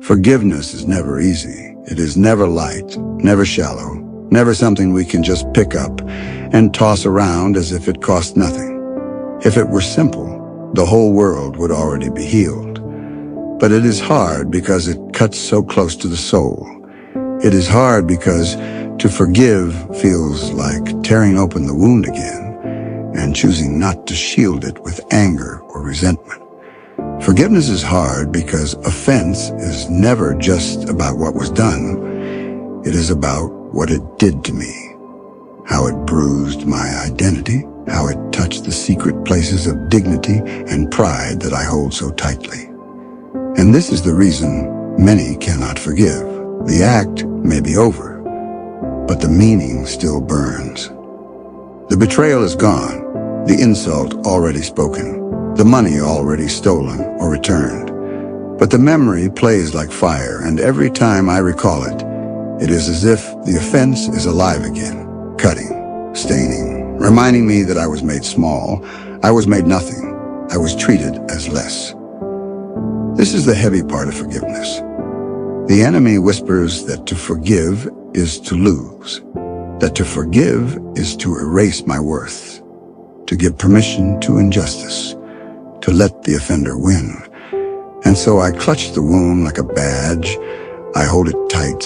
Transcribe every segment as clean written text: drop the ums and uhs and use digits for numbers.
Forgiveness is never easy. It is never light, never shallow, never something we can just pick up and toss around as if it cost nothing. If it were simple, the whole world would already be healed. But it is hard because it cuts so close to the soul. It is hard because to forgive feels like tearing open the wound again and choosing not to shield it with anger or resentment. Forgiveness is hard because offense is never just about what was done. It is about what it did to me, how it bruised my identity, how it touched the secret places of dignity and pride that I hold so tightly. And this is the reason many cannot forgive. The act may be over, but the meaning still burns. The betrayal is gone, the insult already spoken, the money already stolen or returned. But the memory plays like fire, and every time I recall it, it is as if the offense is alive again, cutting, staining, reminding me that I was made small, I was made nothing, I was treated as less. This is the heavy part of forgiveness. The enemy whispers that to forgive is to lose, that to forgive is to erase my worth, to give permission to injustice, to let the offender win. And so I clutch the wound like a badge. I hold it tight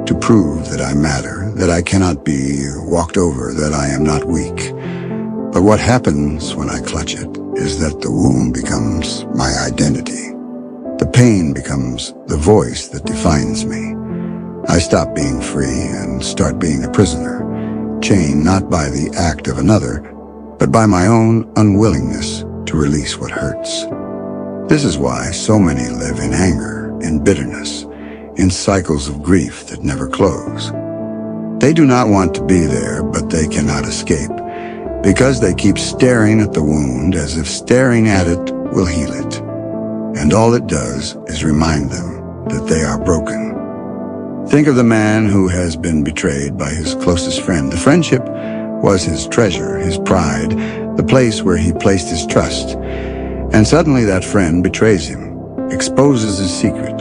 to prove that I matter, that I cannot be walked over, that I am not weak. But what happens when I clutch it is that the wound becomes my identity. The pain becomes the voice that defines me. I stop being free and start being a prisoner, chained not by the act of another, but by my own unwillingness to release what hurts. This is why so many live in anger, in bitterness, in cycles of grief that never close. They do not want to be there, but they cannot escape, because they keep staring at the wound as if staring at it will heal it. And all it does is remind them that they are broken. Think of the man who has been betrayed by his closest friend. The friendship was his treasure, his pride, the place where he placed his trust. And suddenly that friend betrays him, exposes his secret,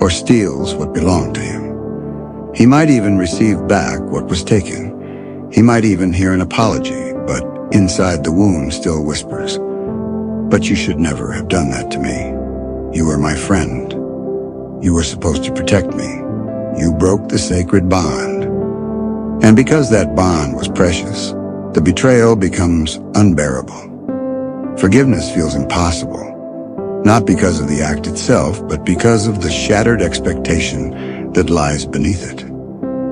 or steals what belonged to him. He might even receive back what was taken. He might even hear an apology, but inside the wound still whispers, "But you should never have done that to me. You were my friend. You were supposed to protect me. You broke the sacred bond." And because that bond was precious, the betrayal becomes unbearable. Forgiveness feels impossible, not because of the act itself, but because of the shattered expectation that lies beneath it.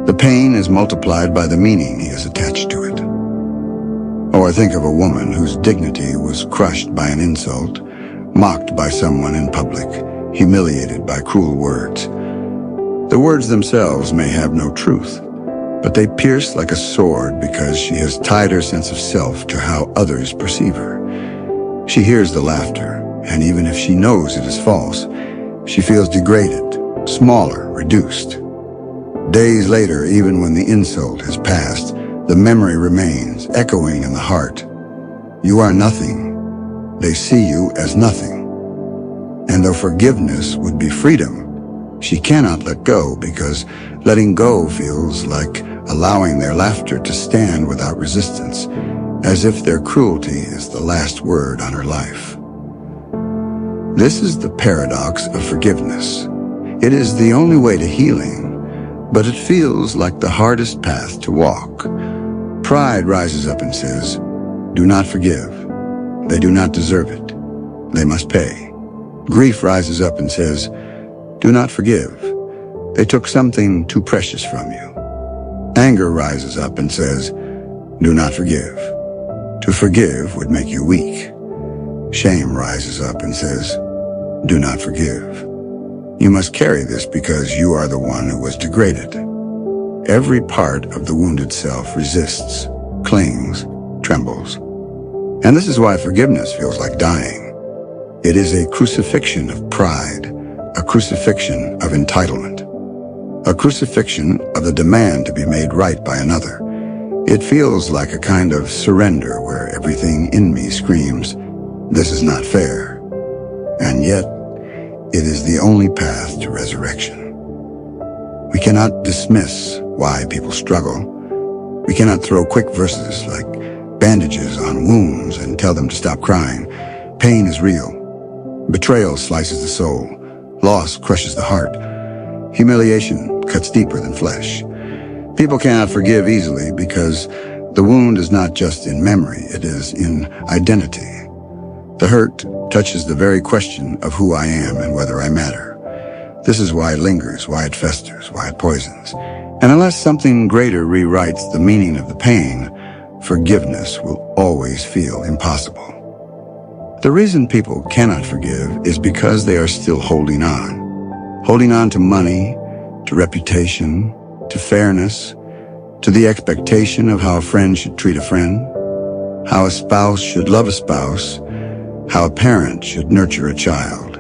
The pain is multiplied by the meaning he has attached to it. Or think of a woman whose dignity was crushed by an insult, mocked by someone in public, humiliated by cruel words. The words themselves may have no truth, but they pierce like a sword because she has tied her sense of self to how others perceive her. She hears the laughter, and even if she knows it is false, she feels degraded, smaller, reduced. Days later, even when the insult has passed, the memory remains, echoing in the heart. You are nothing. They see you as nothing. And though forgiveness would be freedom, she cannot let go because letting go feels like allowing their laughter to stand without resistance, as if their cruelty is the last word on her life. This is the paradox of forgiveness. It is the only way to healing, but it feels like the hardest path to walk. Pride rises up and says, "Do not forgive. They do not deserve it. They must pay." Grief rises up and says, "Do not forgive. They took something too precious from you." Anger rises up and says, "Do not forgive. To forgive would make you weak." Shame rises up and says, "Do not forgive. You must carry this because you are the one who was degraded." Every part of the wounded self resists, clings, trembles. And this is why forgiveness feels like dying. It is a crucifixion of pride, a crucifixion of entitlement, a crucifixion of the demand to be made right by another. It feels like a kind of surrender where everything in me screams, "This is not fair." And yet, it is the only path to resurrection. We cannot dismiss why people struggle. We cannot throw quick verses like bandages on wounds and tell them to stop crying. Pain is real. Betrayal slices the soul. Loss crushes the heart. Humiliation cuts deeper than flesh. People cannot forgive easily because the wound is not just in memory, it is in identity. The hurt touches the very question of who I am and whether I matter. This is why it lingers, why it festers, why it poisons. And unless something greater rewrites the meaning of the pain, forgiveness will always feel impossible. The reason people cannot forgive is because they are still holding on to money, to reputation, to fairness, to the expectation of how a friend should treat a friend, how a spouse should love a spouse, how a parent should nurture a child.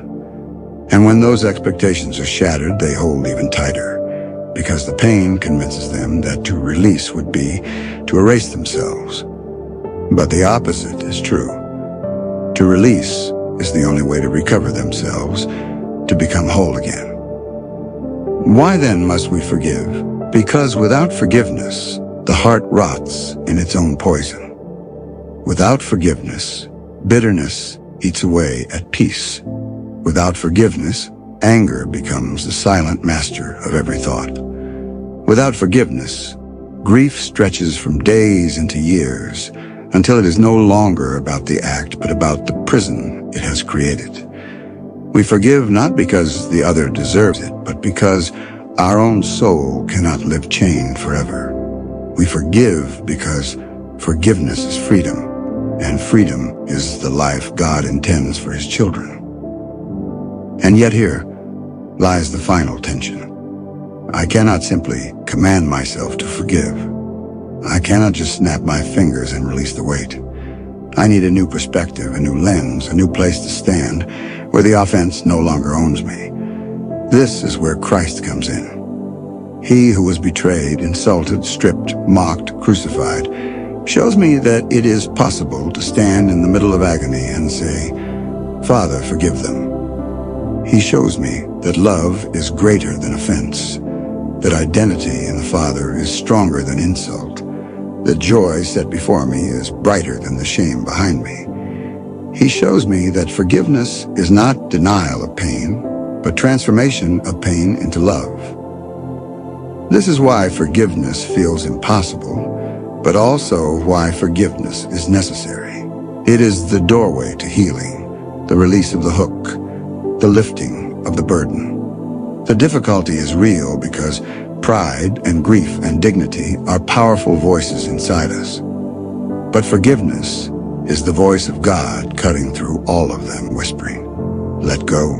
And when those expectations are shattered, they hold even tighter, because the pain convinces them that to release would be to erase themselves. But the opposite is true. To release is the only way to recover themselves, to become whole again. Why then must we forgive? Because without forgiveness, the heart rots in its own poison. Without forgiveness, bitterness eats away at peace. Without forgiveness, anger becomes the silent master of every thought. Without forgiveness, grief stretches from days into years until it is no longer about the act but about the prison it has created. We forgive not because the other deserves it, but because our own soul cannot live chained forever. We forgive because forgiveness is freedom, and freedom is the life God intends for His children. And yet here lies the final tension. I cannot simply command myself to forgive. I cannot just snap my fingers and release the weight. I need a new perspective, a new lens, a new place to stand, where the offense no longer owns me. This is where Christ comes in. He who was betrayed, insulted, stripped, mocked, crucified, shows me that it is possible to stand in the middle of agony and say, "Father, forgive them." He shows me that love is greater than offense, that identity in the Father is stronger than insult, that joy set before me is brighter than the shame behind me. He shows me that forgiveness is not denial of pain, but transformation of pain into love. This is why forgiveness feels impossible, but also why forgiveness is necessary. It is the doorway to healing, the release of the hook, the lifting of the burden. The difficulty is real because pride and grief and dignity are powerful voices inside us. But forgiveness is the voice of God cutting through all of them, whispering, "Let go,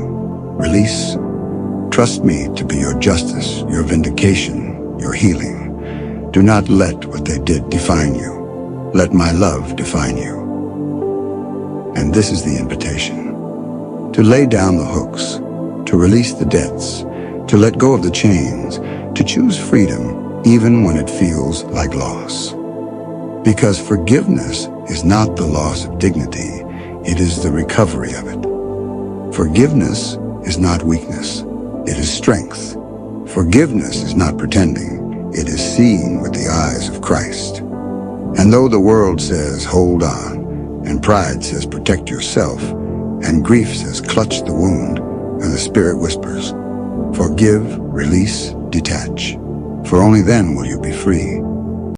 release, trust me to be your justice, your vindication, your healing. Do not let what they did define you. Let my love define you." And this is the invitation: to lay down the hooks, to release the debts, to let go of the chains, to choose freedom even when it feels like loss. Because forgiveness is not the loss of dignity, it is the recovery of it. Forgiveness is not weakness, it is strength. Forgiveness is not pretending, it is seeing with the eyes of Christ. And though the world says, "Hold on," and pride says, "Protect yourself," and grief says, "Clutch the wound," and the Spirit whispers, "Forgive, release, detach, for only then will you be free."